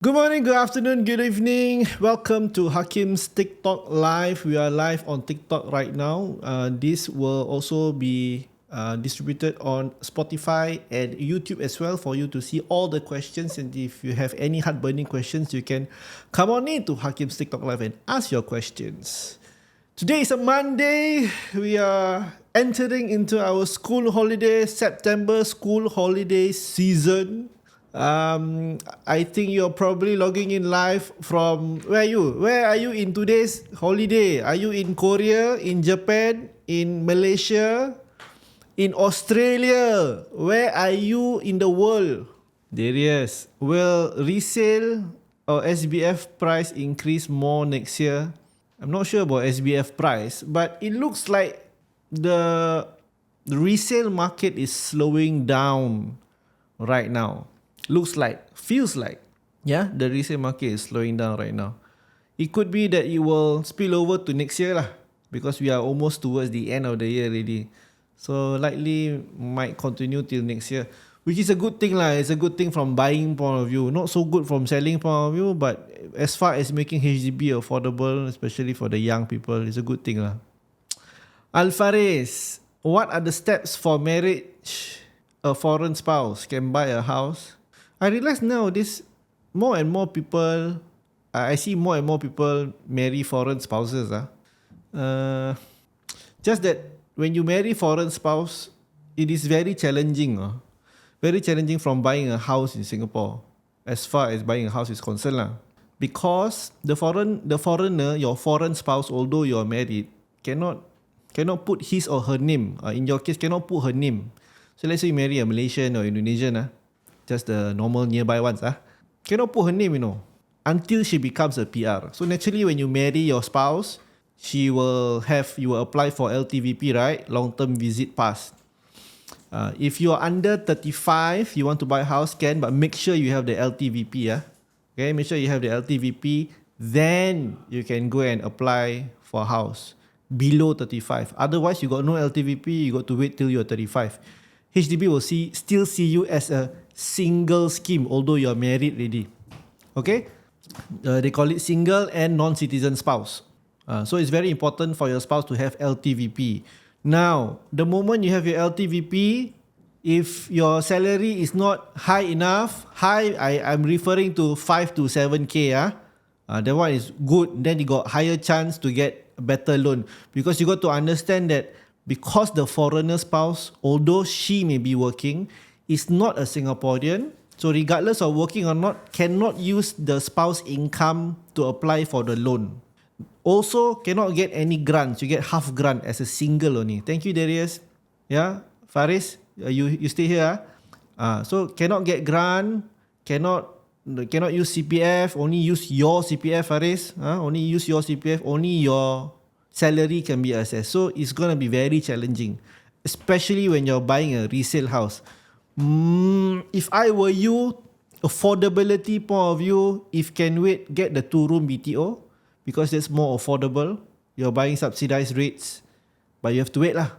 Good morning, good afternoon, good evening. Welcome to Hakim's TikTok Live. We are live on TikTok right now. This will also be distributed on Spotify and YouTube as well for you to see all the questions. And if you have any heart-burning questions, you can come on in to Hakim's TikTok Live and ask your questions. Today is a Monday. We are entering into our school holiday, September school holiday season. I think you're probably logging in live from where are you? Where are you in today's holiday? Are you in Korea, in Japan, in Malaysia, in Australia? Where are you in the world? Darius, will resale or SBF price increase more next year? I'm not sure about SBF price, but it looks like the resale market is slowing down right now. Looks like, feels like, yeah, the resale market is slowing down right now. It could be that it will spill over to next year lah, because we are almost towards the end of the year already. So likely might continue till next year, which is a good thing lah. It's a good thing from buying point of view, not so good from selling point of view, but as far as making HDB affordable, especially for the young people, it's a good thing lah. Alfaris, what are the steps for marriage? A foreign spouse can buy a house. I realize nowadays more and more people, I see more and more people marry foreign spouses. Just that when you marry foreign spouse, it is very challenging. Very challenging from buying a house in Singapore, as far as buying a house is concerned lah. Because the foreigner, your foreign spouse, although you are married, cannot put his or her name. In your case, cannot put her name. So let's say you marry a Malaysian or Indonesian, just the normal nearby ones, cannot put her name, until she becomes a PR. So naturally, when you marry your spouse, you will apply for LTVP, right? Long-term visit pass. If you are under 35, you want to buy a house, can, but make sure you have the LTVP. Okay, make sure you have the LTVP. Then you can go and apply for a house below 35. Otherwise, you got no LTVP, you got to wait till you're 35. HDB will still see you as a single scheme, although you are married already. Okay? They call it single and non-citizen spouse. So it's very important for your spouse to have LTVP. Now, the moment you have your LTVP, if your salary is not high enough, I'm referring to 5 to 7K. That one is good. Then you got higher chance to get a better loan. Because you got to understand that because the foreigner spouse, although she may be working, is not a Singaporean. So regardless of working or not, cannot use the spouse income to apply for the loan. Also, cannot get any grants. You get half grant as a single only. Thank you, Darius. Yeah, Faris, you stay here. So cannot get grant, cannot use CPF. Only use your CPF, Faris. Only use your CPF. Only your salary can be assessed. So it's gonna be very challenging, especially when you're buying a resale house. If I were you, affordability point of view, if can wait, get the 2-room BTO, because that's more affordable. You're buying subsidized rates, but you have to wait lah.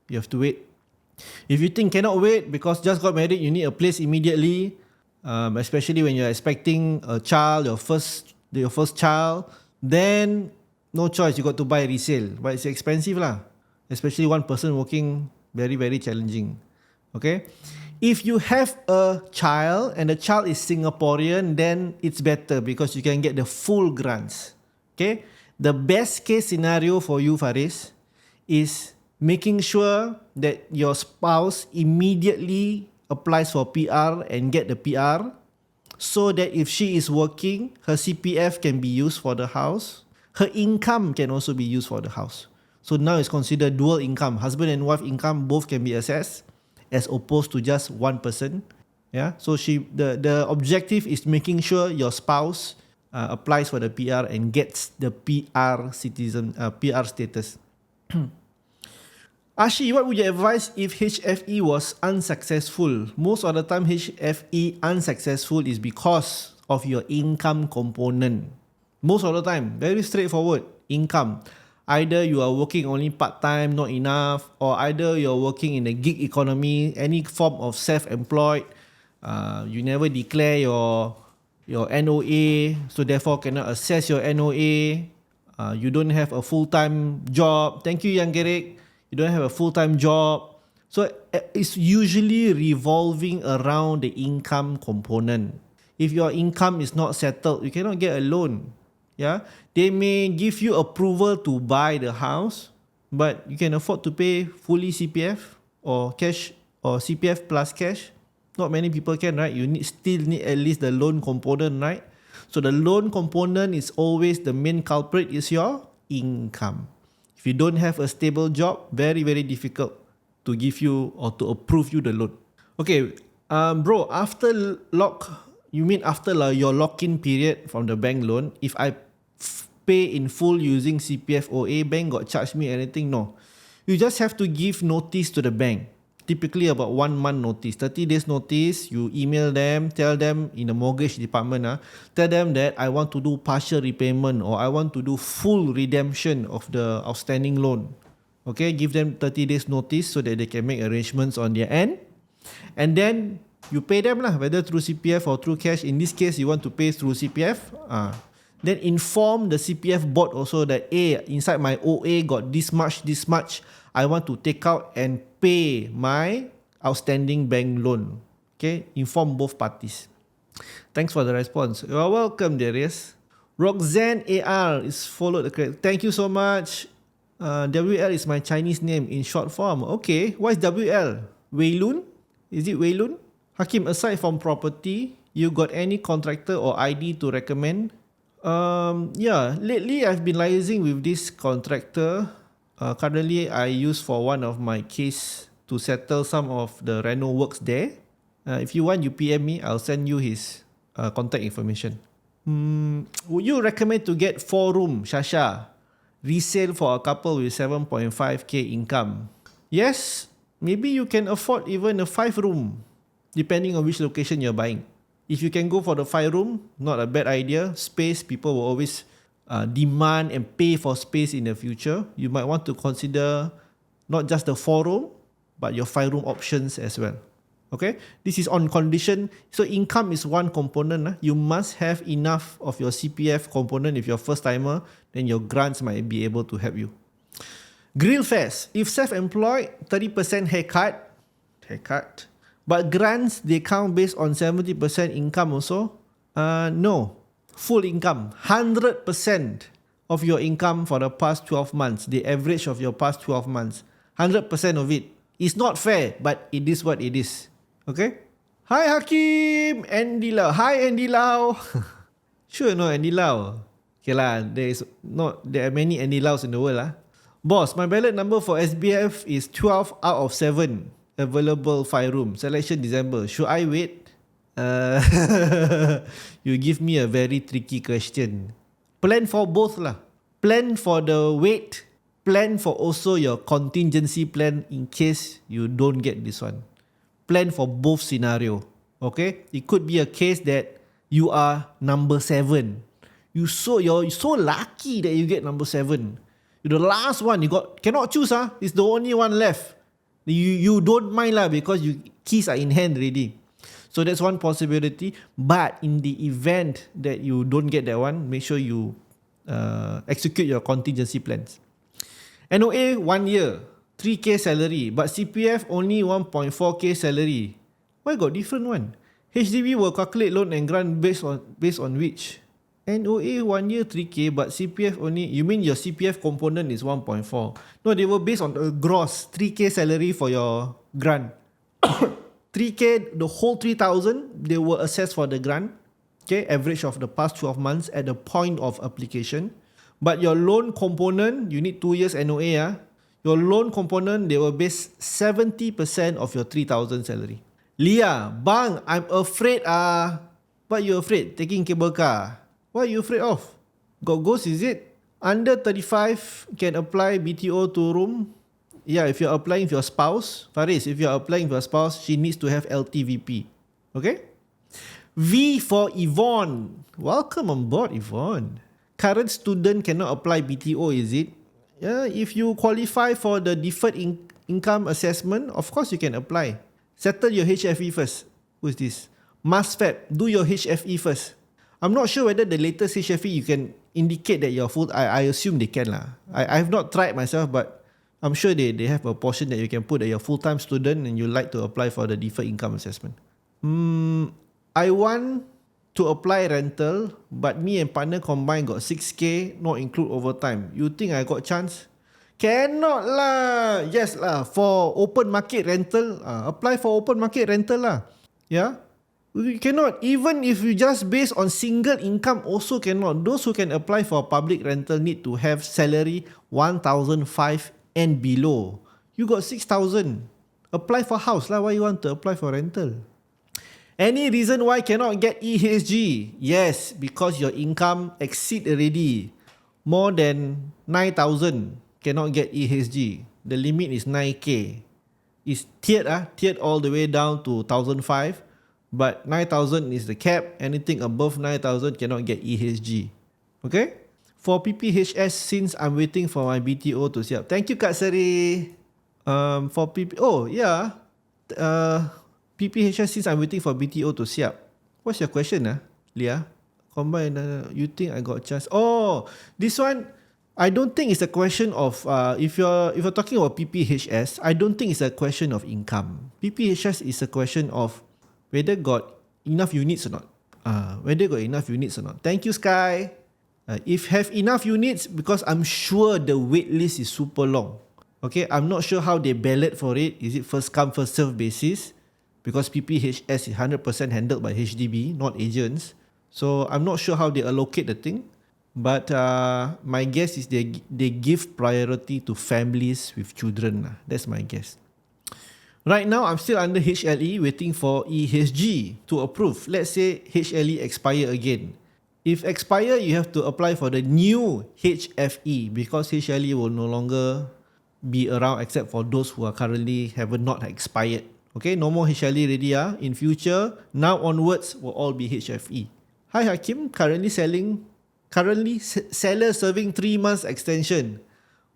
You have to wait. If you think cannot wait because just got married, you need a place immediately, especially when you're expecting a child, your first child, then no choice, you got to buy resale, but it's expensive lah. Especially one person working, very, very challenging. Okay? If you have a child and the child is Singaporean, then it's better because you can get the full grants. Okay? The best case scenario for you, Faris, is making sure that your spouse immediately applies for PR and get the PR, so that if she is working, her CPF can be used for the house. Her income can also be used for the house. So now it's considered dual income. Husband and wife income both can be assessed, as opposed to just one person. Yeah. So the objective is making sure your spouse applies for the PR and gets the PR status. Ashi, what would you advise if HFE was unsuccessful? Most of the time, HFE unsuccessful is because of your income component. Most of the time, very straightforward, income. Either you are working only part-time, not enough, or either you're working in the gig economy, any form of self-employed, you never declare your your NOA, so therefore cannot assess your NOA. You don't have a full-time job. Thank you, Yang Gerek. You don't have a full-time job. So it's usually revolving around the income component. If your income is not settled, you cannot get a loan. Yeah, they may give you approval to buy the house, but you can afford to pay fully CPF or cash or CPF plus cash. Not many people can, right? You still need at least the loan component, right? So the loan component is always the main culprit is your income. If you don't have a stable job, very, very difficult to give you or to approve you the loan. Okay, bro, after your lock-in period from the bank loan, if I pay in full using CPF OA, bank got charge me anything? No. You just have to give notice to the bank. Typically about 1 month notice, 30 days notice. You email them, tell them in the mortgage department, tell them that I want to do partial repayment or I want to do full redemption of the outstanding loan. Okay, give them 30 days notice so that they can make arrangements on their end. And then you pay them lah, whether through CPF or through cash. In this case, you want to pay through CPF. Then inform the CPF board also that inside my OA got this much. I want to take out and pay my outstanding bank loan. Okay, inform both parties. Thanks for the response. You are welcome, Darius. Roxanne AR is followed. Thank you so much. WL is my Chinese name in short form. Okay, what is WL? Wei Lun? Is it Wei Lun? Hakim, aside from property, you got any contractor or ID to recommend? Lately I've been liaising with this contractor. Currently I use for one of my case to settle some of the reno works there. If you want, you PM me, I'll send you his contact information. Would you recommend to get 4-room Shasha resale for a couple with 7.5k income? Yes, maybe you can afford even a 5-room depending on which location you're buying. If you can go for the 5-room, not a bad idea. Space, people will always demand and pay for space in the future. You might want to consider not just the 4-room, but your 5-room options as well. Okay, this is on condition. So income is one component. You must have enough of your CPF component. If you're first timer, then your grants might be able to help you. Grill Fest. If self-employed, 30% haircut. But grants, they count based on 70% income also? No. Full income. 100% of your income for the past 12 months. The average of your past 12 months. 100% of it. It's not fair, but it is what it is. Okay? Hi Hakim! Andy Lau. Hi Andy Lau. Sure no Andy Lau. Okay lah, there are many Andy Laus in the world. Boss, my ballot number for SBF is 12 out of 7. Available 5-room. Selection December. Should I wait? You give me a very tricky question. Plan for both lah. Plan for the wait. Plan for also your contingency plan in case you don't get this one. Plan for both scenario. Okay? It could be a case that you are number 7. You're so lucky that you get number 7. You're the last one. You cannot choose. It's the only one left. You don't mind lah because you keys are in hand already. So that's one possibility. But in the event that you don't get that one, make sure you execute your contingency plans. NOA 1 year, 3k salary, but CPF only 1.4k salary. Why got different one? HDB will calculate loan and grant based on which? NOA 1 year 3k, but CPF only. You mean your CPF component is 1.4? No, they were based on the gross 3k salary for your grant. 3k, the whole 3,000 they will assess for the grant. Okay, average of the past 12 months at the point of application. But your loan component, you need 2 years NOA. Your loan component, they will base 70% of your 3,000 salary. Leah, bang, I'm afraid. What you afraid? Taking cable car. What are you afraid of? Got ghost, is it? Under 35 can apply BTO 2-room. Yeah, if you're applying with your spouse. Faris, if you're applying with your spouse, she needs to have LTVP. Okay? V for Yvonne. Welcome on board, Yvonne. Current student cannot apply BTO, is it? Yeah, if you qualify for the deferred income assessment, of course you can apply. Settle your HFE first. Who is this? MassFab, do your HFE first. I'm not sure whether the latest HFE you can indicate that you're full. I assume they can lah. I have not tried myself, but I'm sure they have a portion that you can put that you're full-time student and you like to apply for the deferred income assessment. I want to apply rental, but me and partner combined got 6K, not include overtime. You think I got chance? Cannot lah. Yes lah. For open market rental, apply for open market rental lah. Yeah. We cannot. Even if you just based on single income, also cannot. Those who can apply for public rental need to have salary 1,500 and below. You got 6,000. Apply for house lah. Why you want to apply for rental? Any reason why cannot get EHG? Yes, because your income exceed already. More than 9,000 cannot get EHG. The limit is 9K. It's tiered all the way down to 1,500. But 9,000 is the cap. Anything above 9,000 cannot get EHG. Okay? For PPHS, since I'm waiting for my BTO to siap. Thank you, Kak Seri. For PPHS, since I'm waiting for BTO to siap. What's your question, Leah? Combine. You think I got a chance? Oh, this one. I don't think it's a question of if you're talking about PPHS. I don't think it's a question of income. PPHS is a question of whether got enough units or not. Thank you, Sky. If have enough units, because I'm sure the wait list is super long. Okay, I'm not sure how they ballot for it. Is it first come first serve basis? Because PPHS is 100% handled by HDB, not agents. So I'm not sure how they allocate the thing. But my guess is they give priority to families with children. That's my guess. Right now, I'm still under HLE waiting for EHG to approve. Let's say HLE expire again. If expire, you have to apply for the new HFE because HLE will no longer be around except for those who are currently have not expired. Okay, no more HLE already. In future, now onwards will all be HFE. Hi Hakim, currently seller serving 3 months extension.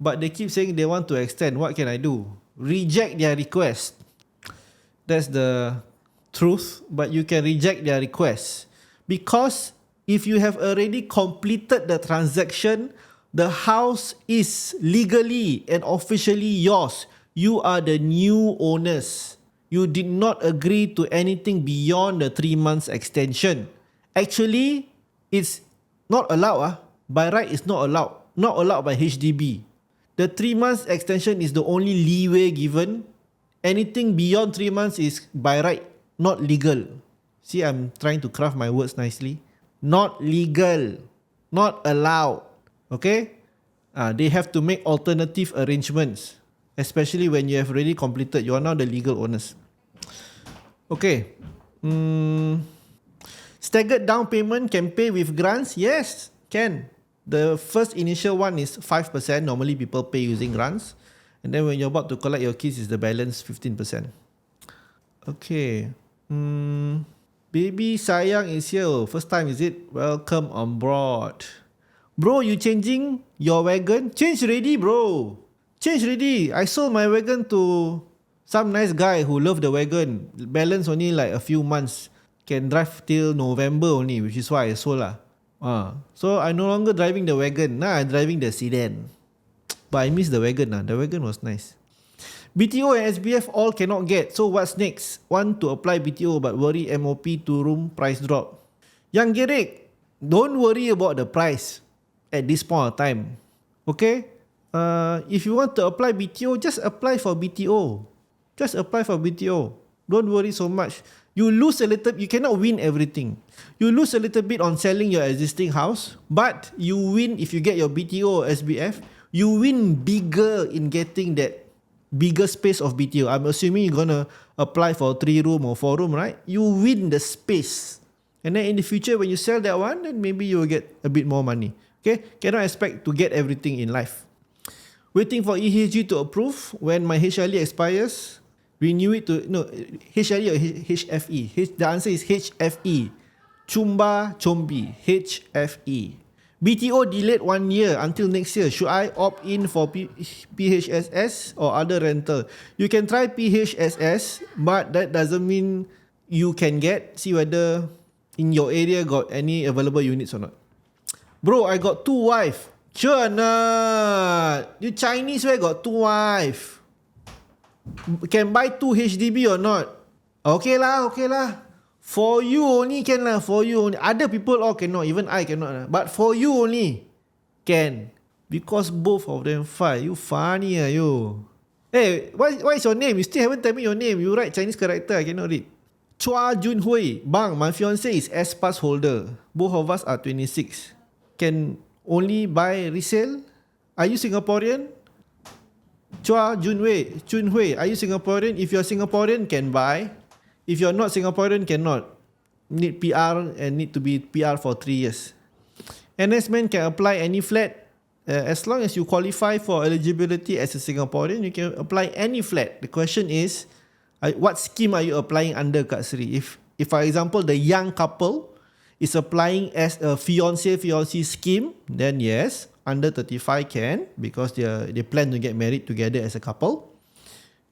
But they keep saying they want to extend. What can I do? Reject their request. That's the truth, but you can reject their request. Because if you have already completed the transaction, the house is legally and officially yours. You are the new owners. You did not agree to anything beyond the 3 months extension. Actually, it's not allowed. By right, it's not allowed. Not allowed by HDB. The 3 months extension is the only leeway given. Anything beyond 3 months is by right, not legal. See, I'm trying to craft my words nicely. Not legal. Not allowed. Okay? They have to make alternative arrangements. Especially when you have already completed. You are now the legal owners. Okay. Staggered down payment can pay with grants? Yes, can. The first initial one is 5%. Normally people pay using grants. And then when you're about to collect your keys, is the balance 15%. Okay. Baby Sayang is here. First time, is it? Welcome on board. Bro, you changing your wagon? Change already, bro. Change already. I sold my wagon to some nice guy who loved the wagon. Balance only like a few months. Can drive till November only, which is why I sold lah. So I'm no longer driving the wagon. Now I'm driving the sedan. But I miss the wagon. The wagon was nice. BTO and SBF all cannot get. So what's next? Want to apply BTO but worry MOP 2-room price drop. Yang Gerik, don't worry about the price at this point of time. Okay? If you want to apply BTO, just apply for BTO. Just apply for BTO. Don't worry so much. You lose a little, you cannot win everything. You lose a little bit on selling your existing house, but you win if you get your BTO or SBF. You win bigger in getting that bigger space of BTO. I'm assuming you're gonna apply for 3-room or 4-room, right? You win the space. And then in the future, when you sell that one, then maybe you will get a bit more money. Okay? Cannot expect to get everything in life. Waiting for EHG to approve. When my HLE expires, renew it to, no, HLE or HFE? The answer is HFE. Chumba Chombi. HFE. BTO delayed 1 year until next year. Should I opt in for PHSS or other rental? You can try PHSS, but that doesn't mean you can get. See whether in your area got any available units or not? Bro, I got 2 wife. Sure not. You Chinese where got 2 wife? Can buy 2 HDB or not? Okay lah. For you only can lah. For you only. Other people all cannot. Even I cannot lah. But for you only can. Because both of them fight. You funny ah you. Hey, what is your name? You still haven't tell me your name. You write Chinese character. I cannot read. Chua Jun Hui. Bang, my fiance is S-Pass holder. Both of us are 26. Can only buy resale? Are you Singaporean? Chua Jun Hui, are you Singaporean? If you're Singaporean, can buy. If you're not Singaporean, cannot. Need PR and need to be PR for 3 years. NS men can apply any flat. As long as you qualify for eligibility as a Singaporean, you can apply any flat. The question is, what scheme are you applying under, Kak Sri? If for example, the young couple is applying as a fiancé scheme, then yes, under 35 can, because they plan to get married together as a couple.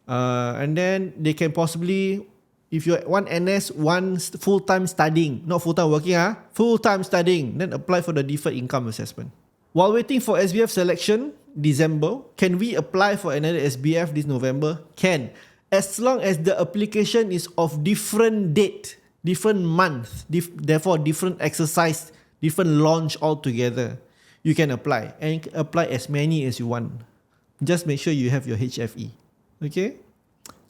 And then they can possibly, if you want NS, one full-time studying, not full-time working, full-time studying, then apply for the deferred income assessment. While waiting for SBF selection, December, can we apply for another SBF this November? Can. As long as the application is of different date, different month, therefore different exercise, different launch altogether, you can apply. And you can apply as many as you want. Just make sure you have your HFE. Okay?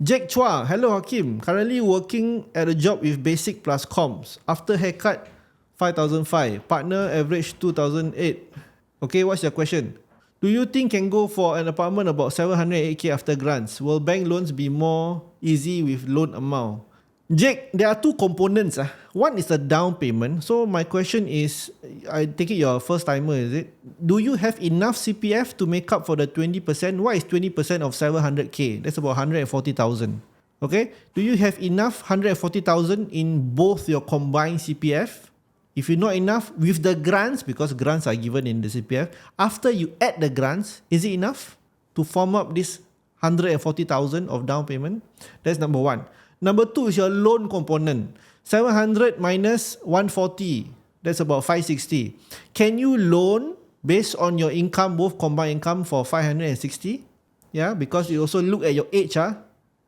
Jack Chua, hello Hakim. Currently working at a job with basic plus comms. After haircut, 5,005. Partner average 2,008. Okay, what's your question? Do you think can go for an apartment about 708k after grants? Will bank loans be more easy with loan amount? Jake, there are 2 components. One is the down payment. So my question is, I take it you're a first timer, is it? Do you have enough CPF to make up for the 20%? What is 20% of 700k? That's about 140,000. Okay? Do you have enough 140,000 in both your combined CPF? If you're not enough, with the grants, because grants are given in the CPF, after you add the grants, is it enough to form up this 140,000 of down payment? That's number 1. Number 2 is your loan component. 700 minus 140, that's about 560. Can you loan based on your income, both combined income, for 560? Yeah, because you also look at your age,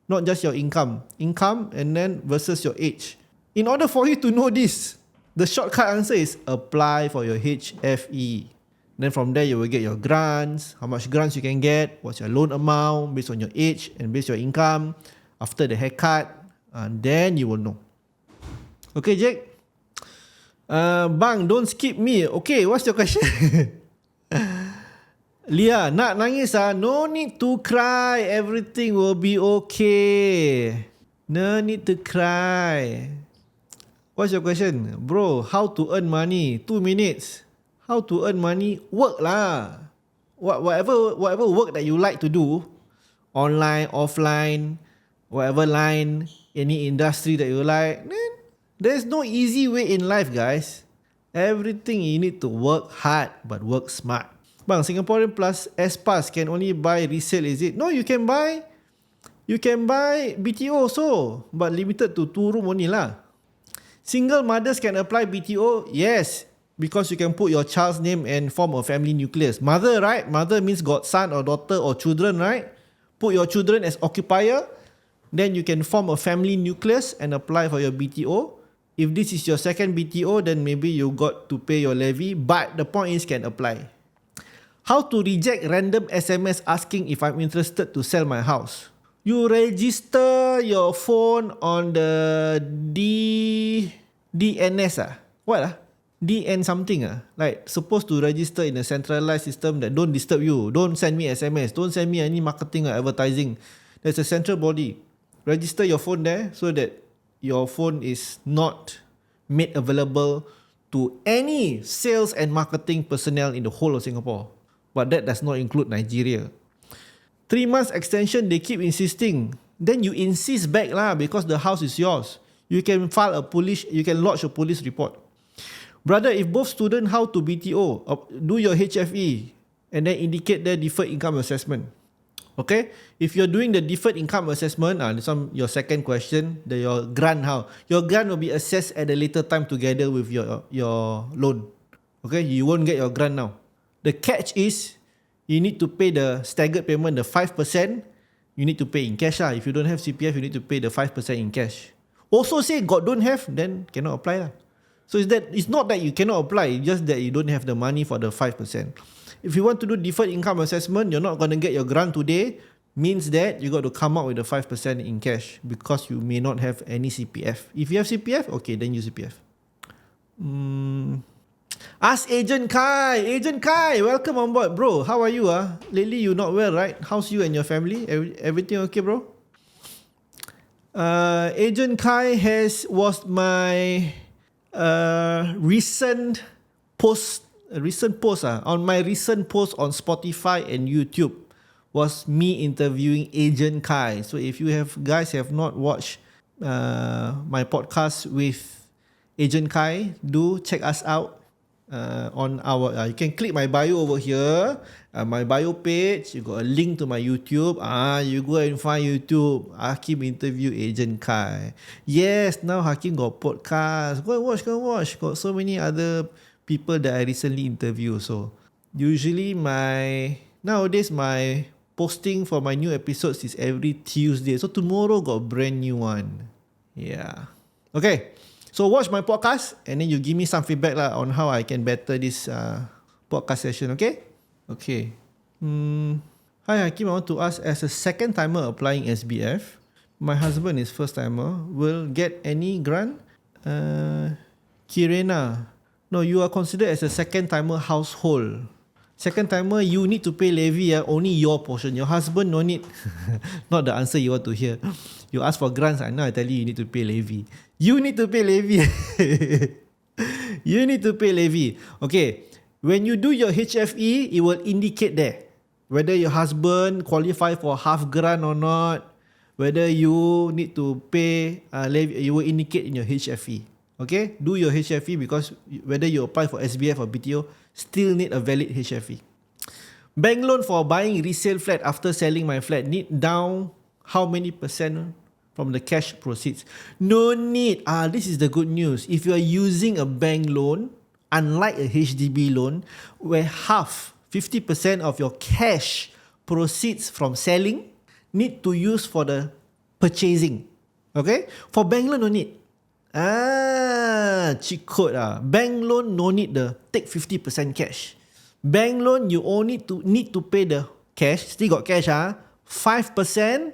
not just your income. Income and then versus your age. In order for you to know this, the shortcut answer is apply for your HFE. Then from there you will get your grants, how much grants you can get, what's your loan amount based on your age and based on your income, after the haircut, and then you will know. Okay, Jake? Bang, don't skip me. Okay, what's your question? Leah, nak nangis no need to cry. Everything will be okay. No need to cry. What's your question? Bro, how to earn money? 2 minutes. How to earn money? Work lah. Whatever work that you like to do, online, offline, whatever line, any industry that you like, there's no easy way in life, guys. Everything you need to work hard, but work smart. Bang, Singaporean plus S-Pass can only buy resale, is it? No, you can buy BTO also, but limited to 2 room only lah. Single mothers can apply BTO, yes, because you can put your child's name and form a family nucleus. Mother, right? Mother means got son or daughter or children, right? Put your children as occupier, then you can form a family nucleus and apply for your BTO. If this is your second BTO, then maybe you got to pay your levy, but the point is can apply. How to reject random SMS asking if I'm interested to sell my house? You register your phone on the DNS What DN something Like supposed to register in a centralized system that don't disturb you. Don't send me SMS. Don't send me any marketing or advertising. There's a central body. Register your phone there so that your phone is not made available to any sales and marketing personnel in the whole of Singapore. But that does not include Nigeria. 3 months extension, they keep insisting. Then you insist back lah because the house is yours. You can lodge a police report. Brother, if both student, how to BTO? Do your HFE and then indicate their deferred income assessment. Okay, if you're doing the deferred income assessment, this one your second question, your grant how? Your grant will be assessed at a later time together with your loan. Okay, you won't get your grant now. The catch is you need to pay the staggered payment, the 5%. You need to pay in cash. If you don't have CPF, you need to pay the 5% in cash. Also say don't have, then cannot apply lah. So it's not that you cannot apply, it's just that you don't have the money for the 5%. If you want to do deferred income assessment, you're not going to get your grant today, means that you got to come up with the 5% in cash because you may not have any CPF. If you have CPF, okay, then use CPF. Ask Agent Kai. Agent Kai, welcome on board, bro. How are you? Lately you not well, right? How's you and your family? Everything okay, bro? Agent Kai was my recent post on my recent post on Spotify and YouTube was me interviewing Agent Kai. So if you guys have not watched my podcast with Agent Kai, do check us out on our. You can click my bio over here, my bio page. You got a link to my YouTube. You go and find YouTube. Hakim interview Agent Kai. Yes, now Hakim got podcast. Go and watch. Got so many other people that I recently interviewed. So usually nowadays my posting for my new episodes is every Tuesday. So tomorrow got a brand new one. Yeah. Okay. So watch my podcast and then you give me some feedback on how I can better this podcast session. Okay. Okay. Hi Hakim, I want to ask, as a second timer applying SBF, my husband is first timer, will get any grant? Kirena, no, you are considered as a second timer household. Second timer, you need to pay levy, only your portion. Your husband no need. Not the answer you want to hear. You ask for grants, now I tell you need to pay levy. You need to pay levy. You need to pay levy. Okay, when you do your HFE, it will indicate there whether your husband qualify for half grant or not, whether you need to pay levy, you will indicate in your HFE. Okay, do your HFE because whether you apply for SBF or BTO, still need a valid HFE. Bank loan for buying resale flat after selling my flat, need down how many percent from the cash proceeds? No need. This is the good news. If you are using a bank loan, unlike a HDB loan, where 50% of your cash proceeds from selling need to use for the purchasing. Okay? For bank loan, no need. Cheat code. Bank loan no need the take 50% cash. Bank loan you only need to pay the cash. Still got cash. 5%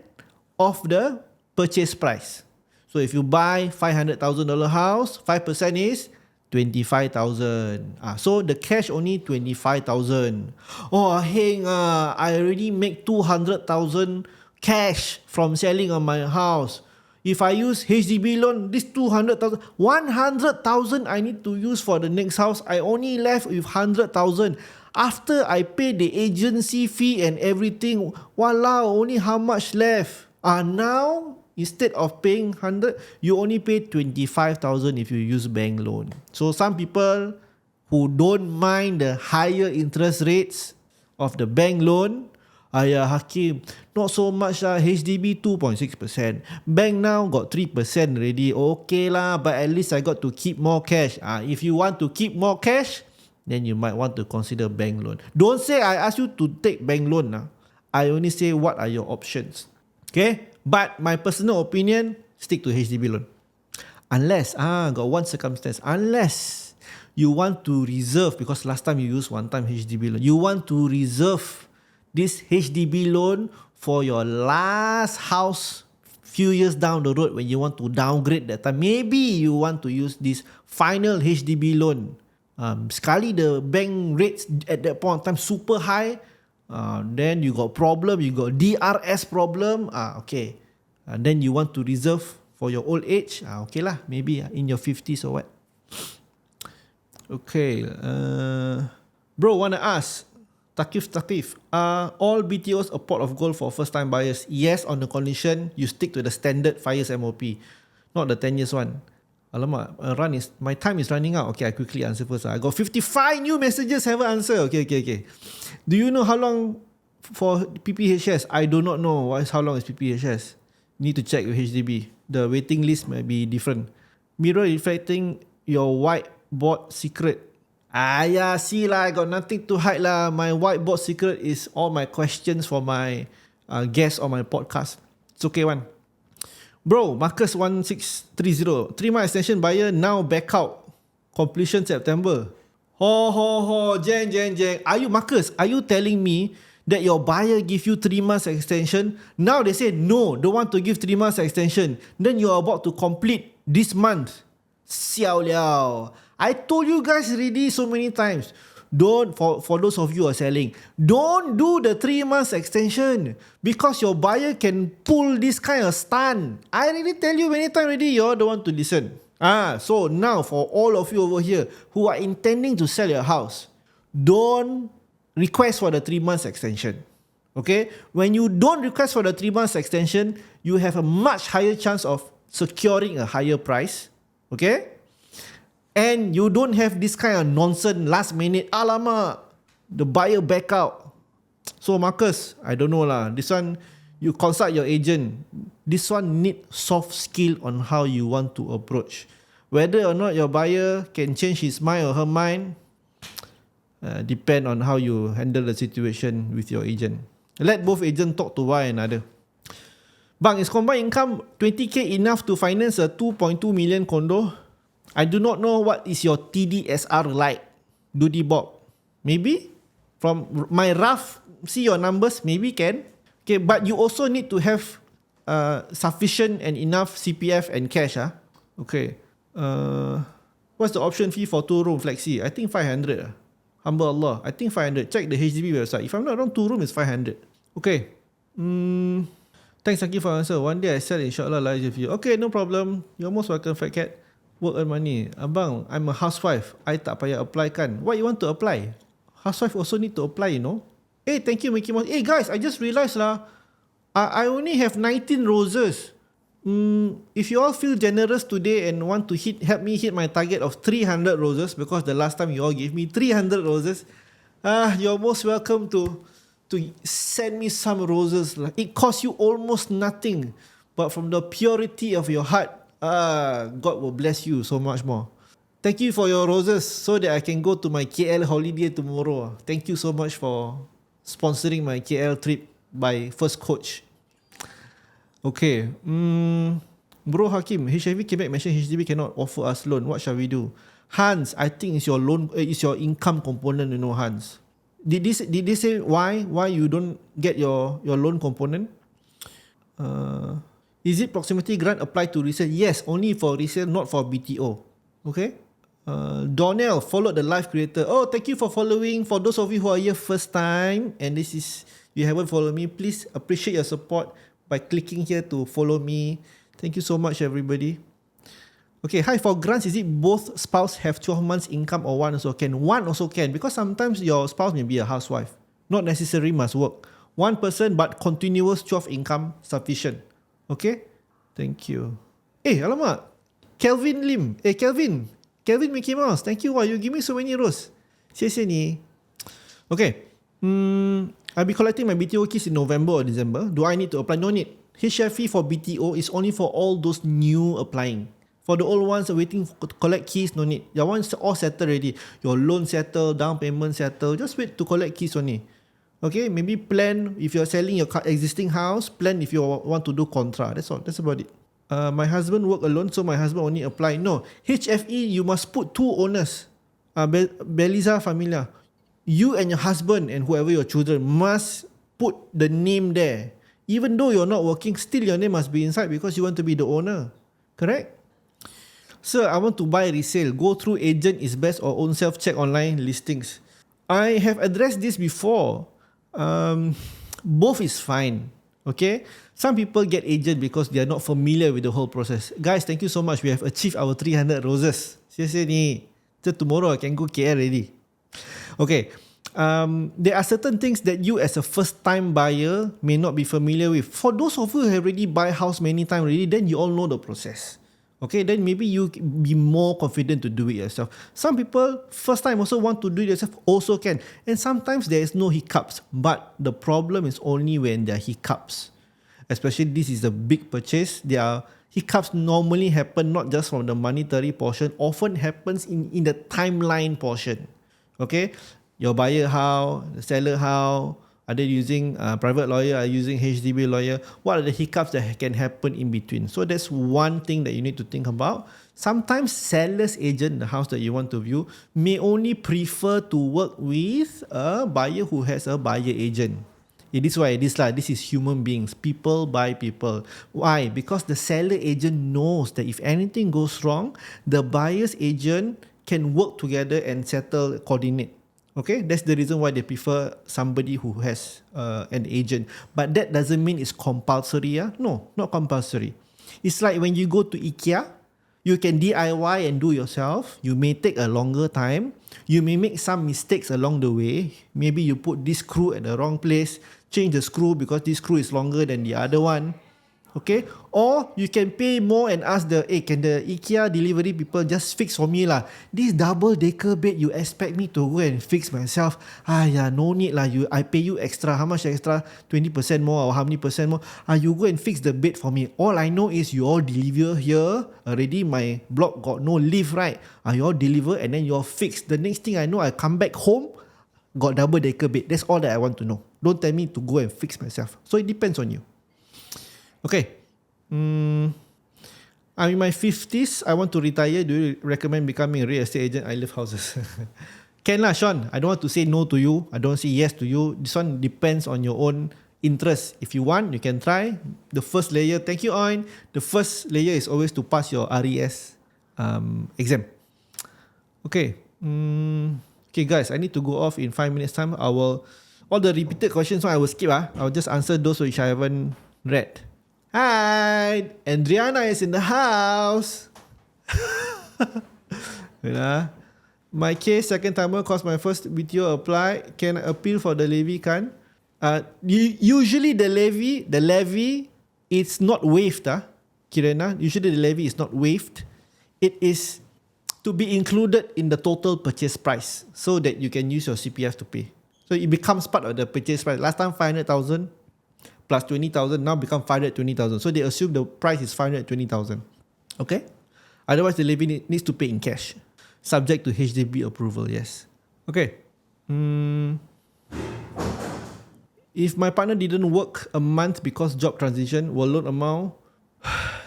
of the purchase price. So if you buy $500,000 house, 5% is 25,000. So the cash only 25,000. Oh, heng, I already make 200,000 cash from selling on my house. If I use HDB loan, this 200,000, 100,000 I need to use for the next house. I only left with 100,000. After I pay the agency fee and everything, walao, only how much left? Now, instead of paying 100, you only pay 25,000 if you use bank loan. So some people who don't mind the higher interest rates of the bank loan, Hakim, not so much HDB 2.6%. Bank now got 3% already. Okay lah, but at least I got to keep more cash. If you want to keep more cash, then you might want to consider bank loan. Don't say I ask you to take bank loan. I only say what are your options. Okay? But my personal opinion, stick to HDB loan. Unless, got one circumstance. Unless you want to reserve, because last time you used one time HDB loan. You want to reserve this HDB loan for your last house few years down the road when you want to downgrade that time. Maybe you want to use this final HDB loan. Sekali the bank rates at that point of time super high. Then you got problem, you got DRS problem. Okay. Then you want to reserve for your old age. Okay lah, maybe in your 50s or what. Okay. Bro, wanna ask, Takif, are all BTOs a pot of gold for first time buyers? Yes, on the condition you stick to the standard 5 years MOP, not the 10 years one. Alamak, my time is running out. Okay, I quickly answer first. I got 55 new messages, haven't answered. Okay. Do you know how long For PPHS, I do not know how long is PPHS. Need to check with HDB. The waiting list might be different. Mirror reflecting your whiteboard secret. Yeah, see lah, I got nothing to hide lah. My whiteboard secret is all my questions for my guests on my podcast. It's okay one. Bro, Marcus1630. 3-month extension buyer now back out. Completion September. Jeng. Are you, Marcus, are you telling me that your buyer give you 3 months extension? Now they say no, don't want to give 3 months extension. Then you're about to complete this month. Xiao liao. I told you guys already so many times. Don't, for those of you who are selling, don't do the 3 months extension because your buyer can pull this kind of stunt. I already tell you many times already, you all don't want to listen. So now for all of you over here who are intending to sell your house, don't request for the 3 months extension. Okay? When you don't request for the 3 months extension, you have a much higher chance of securing a higher price. Okay? And you don't have this kind of nonsense last minute. Alamak, the buyer back out. So Marcus, I don't know lah. This one, you consult your agent. This one need soft skill on how you want to approach. Whether or not your buyer can change his mind or her mind, depend on how you handle the situation with your agent. Let both agents talk to one another. Bang, is combined income 20k enough to finance a 2.2 million condo? I do not know what is your TDSR like, Doody Bob. Maybe? From my rough, see your numbers, maybe can. Okay, but you also need to have sufficient and enough CPF and cash. Okay. What's the option fee for 2-room flexi? I think 500. Humble Allah. I think 500. Check the HDB website. If I'm not wrong, 2-room is 500. Okay. Thanks, Hakim, for answer. One day I sell, inshallah, live with you. Okay, no problem. You're most welcome, Fat Cat. Work earn money. Abang, I'm a housewife. I tak payah apply kan. What you want to apply? Housewife also need to apply, you know. Hey, thank you, Mickey Mouse. Hey guys, I just realized lah, I only have 19 roses. If you all feel generous today and want to help me hit my target of 300 roses, because the last time you all gave me 300 roses, you're most welcome to send me some roses. It costs you almost nothing, but from the purity of your heart, God will bless you so much more. Thank you for your roses so that I can go to my KL holiday tomorrow. Thank you so much for sponsoring my KL trip by First Coach. Okay. Bro Hakim, HDB came back mentioned HDB cannot offer us loan. What shall we do? Hans, I think it's your loan, it's your income component, you know, Hans. Did they say why you don't get your loan component? Is it proximity grant applied to resale? Yes, only for resale, not for BTO. Okay. Donnell followed the live creator. Oh, thank you for following. For those of you who are here first time and you haven't followed me, please appreciate your support by clicking here to follow me. Thank you so much, everybody. Okay, hi, for grants, is it both spouse have 12 months income or one also can? One also can, because sometimes your spouse may be a housewife. Not necessarily must work. One person but continuous 12 income sufficient. Okay? Thank you. Alamak. Kelvin Lim. Kelvin Mickey Mouse. Thank you. Why you give me so many rows? 谢谢你. Okay. I'll be collecting my BTO keys in November or December. Do I need to apply? No need. HDB fee for BTO is only for all those new applying. For the old ones waiting to collect keys, no need. Your ones all settled already. Your loan settled, down payment settled. Just wait to collect keys only. Okay, maybe plan if you're selling your existing house, plan if you want to do contra. That's all. That's about it. My husband work alone, so my husband only apply. No, HFE, you must put 2 owners. Beliza Familia. You and your husband and whoever your children must put the name there. Even though you're not working, still your name must be inside because you want to be the owner. Correct? Sir, I want to buy resale. Go through agent is best or own self check online listings. I have addressed this before. Both is fine. Okay? Some people get agent because they are not familiar with the whole process. Guys, thank you so much. We have achieved our 300 roses. 谢谢你. So tomorrow I can go KL already. Okay. There are certain things that you as a first time buyer may not be familiar with. For those of you who have already buy house many times already, then you all know the process. Okay, then maybe you be more confident to do it yourself. Some people first time also want to do it yourself, also can. And sometimes there is no hiccups, but the problem is only when there are hiccups. Especially this is a big purchase. There are hiccups normally happen not just from the monetary portion, often happens in the timeline portion. Okay, your buyer how, the seller how, are they using private lawyer, are using HDB lawyer, what are the hiccups that can happen in between. So that's one thing that you need to think about. Sometimes seller's agent, the house that you want to view, may only prefer to work with a buyer who has a buyer agent. It is why this is human beings. People buy people. Why? Because the seller agent knows that if anything goes wrong, the buyer's agent can work together and settle, coordinate. Okay, that's the reason why they prefer somebody who has an agent. But that doesn't mean it's compulsory. No, not compulsory. It's like when you go to IKEA, you can DIY and do yourself. You may take a longer time. You may make some mistakes along the way. Maybe you put this screw at the wrong place, change the screw because this screw is longer than the other one. Okay, or you can pay more and ask can the IKEA delivery people just fix for me lah? This double decker bed you expect me to go and fix myself? No need lah. I pay you extra. How much extra? 20% more or how many percent more? You go and fix the bed for me. All I know is you all deliver here already. My block got no lift, right? You all deliver and then you all fix. The next thing I know, I come back home, got double decker bed. That's all that I want to know. Don't tell me to go and fix myself. So it depends on you. Okay, I'm in my 50s. I want to retire. Do you recommend becoming a real estate agent? I love houses. Can lah, Sean. I don't want to say no to you. I don't say yes to you. This one depends on your own interest. If you want, you can try. The first layer, thank you, Oin. The first layer is always to pass your RES exam. Okay. Okay, guys, I need to go off in 5 minutes time. All the repeated questions, I will skip. I will just answer those which I haven't read. Hi, Adriana is in the house. My case, second timer, cause my first BTO apply. Can I appeal for the levy? Usually the levy, it's not waived. Kirana, usually the levy is not waived. It is to be included in the total purchase price so that you can use your CPF to pay. So it becomes part of the purchase price. Last time 500,000. Plus 20,000 now become 520,000. So they assume the price is 520,000. Okay? Otherwise, the levy needs to pay in cash. Subject to HDB approval, yes. Okay. If my partner didn't work a month because job transition, will loan amount?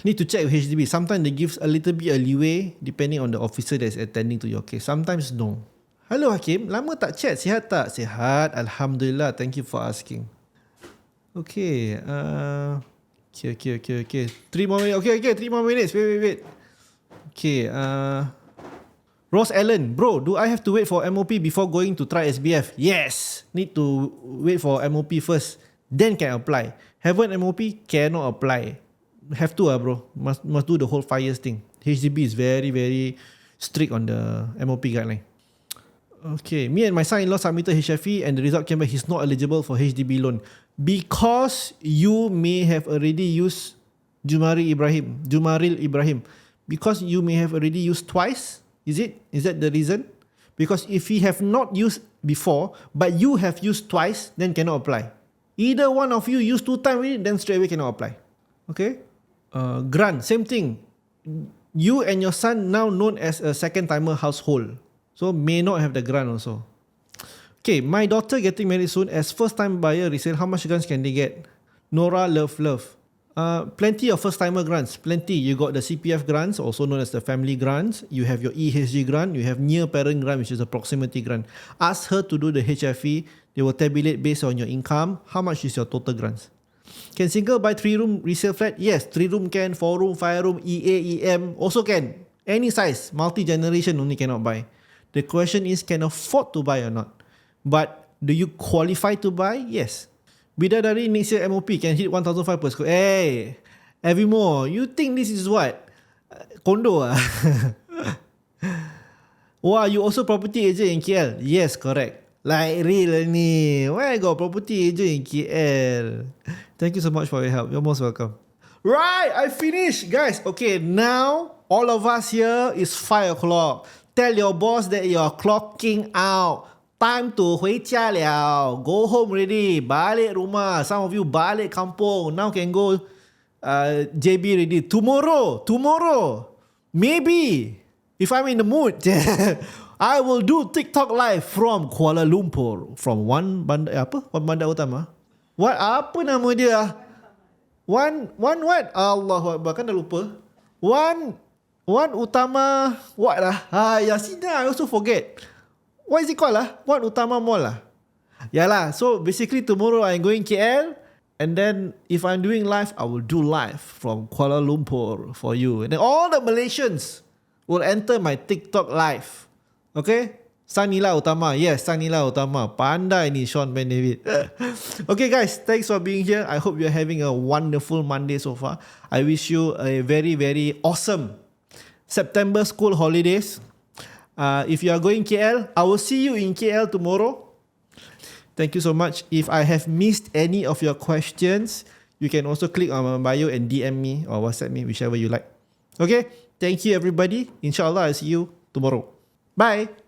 Need to check with HDB. Sometimes they give a little bit of leeway depending on the officer that's attending to your case. Sometimes no. Hello Hakim, lama tak chat. Sihat tak? Sihat. Alhamdulillah. Thank you for asking. Okay. Okay. 3 more minutes. Okay. 3 more minutes. Wait. Okay. Ross Allen, bro, do I have to wait for MOP before going to try SBF? Yes. Need to wait for MOP first. Then can apply. Haven't MOP, cannot apply. Have to bro. Must do the whole 5 years thing. HDB is very, very strict on the MOP guideline. Okay, me and my son-in-law submitted HFE and the result came back he's not eligible for HDB loan because you may have already used Jumaril Ibrahim. Because you may have already used twice. Is that the reason? Because if he have not used before but you have used twice, then cannot apply. Either one of you use 2 times, then straight away cannot apply. Okay. Grant, same thing. You and your son now known as a second timer household. So may not have the grant also. Okay, my daughter getting married soon as first time buyer resale. How much grants can they get? Nora love. Plenty of first timer grants. Plenty. You got the CPF grants, also known as the family grants. You have your EHG grant. You have near parent grant, which is a proximity grant. Ask her to do the HFE. They will tabulate based on your income. How much is your total grants? Can single buy 3-room resale flat? Yes, 3-room can, 4-room, 5-room, EA, EM also can. Any size. Multi-generation only cannot buy. The question is, can afford to buy or not? But do you qualify to buy? Yes. Bidadari next year MOP can hit 1,500 per square. Hey, Evermore, you think this is what? Condo? Wow, you also property agent in KL? Yes, correct. Like real ni. Why I got property agent in KL? Thank you so much for your help. You're most welcome. Right, I finished, guys. Okay, now All of us here is 5 o'clock. Tell your boss that you're clocking out. Time to 回家了. Go home already. Balik rumah. Some of you balik kampung. Now can go JB already. Tomorrow. Maybe. If I'm in the mood. I will do TikTok live from Kuala Lumpur. From one bandar utama. Apa nama dia? One what? Allahu Akbar, kan dah lupa. One utama what lah? Yasina, I also forget. What is it called lah? One utama mall lah. Yalah, so basically tomorrow I'm going KL, and then if I'm doing live, I will do live from Kuala Lumpur for you. And then all the Malaysians will enter my TikTok live. Okay? Sanila Utama. Yes, Sanila Utama. Pandai ni Sean Ben David. Okay guys, thanks for being here. I hope you're having a wonderful Monday so far. I wish you a very, very awesome September school holidays. If you are going KL, I will see you in KL tomorrow. Thank you so much. If I have missed any of your questions, you can also click on my bio and DM me or WhatsApp me, whichever you like. Okay, thank you everybody. Inshallah, I'll see you tomorrow. Bye.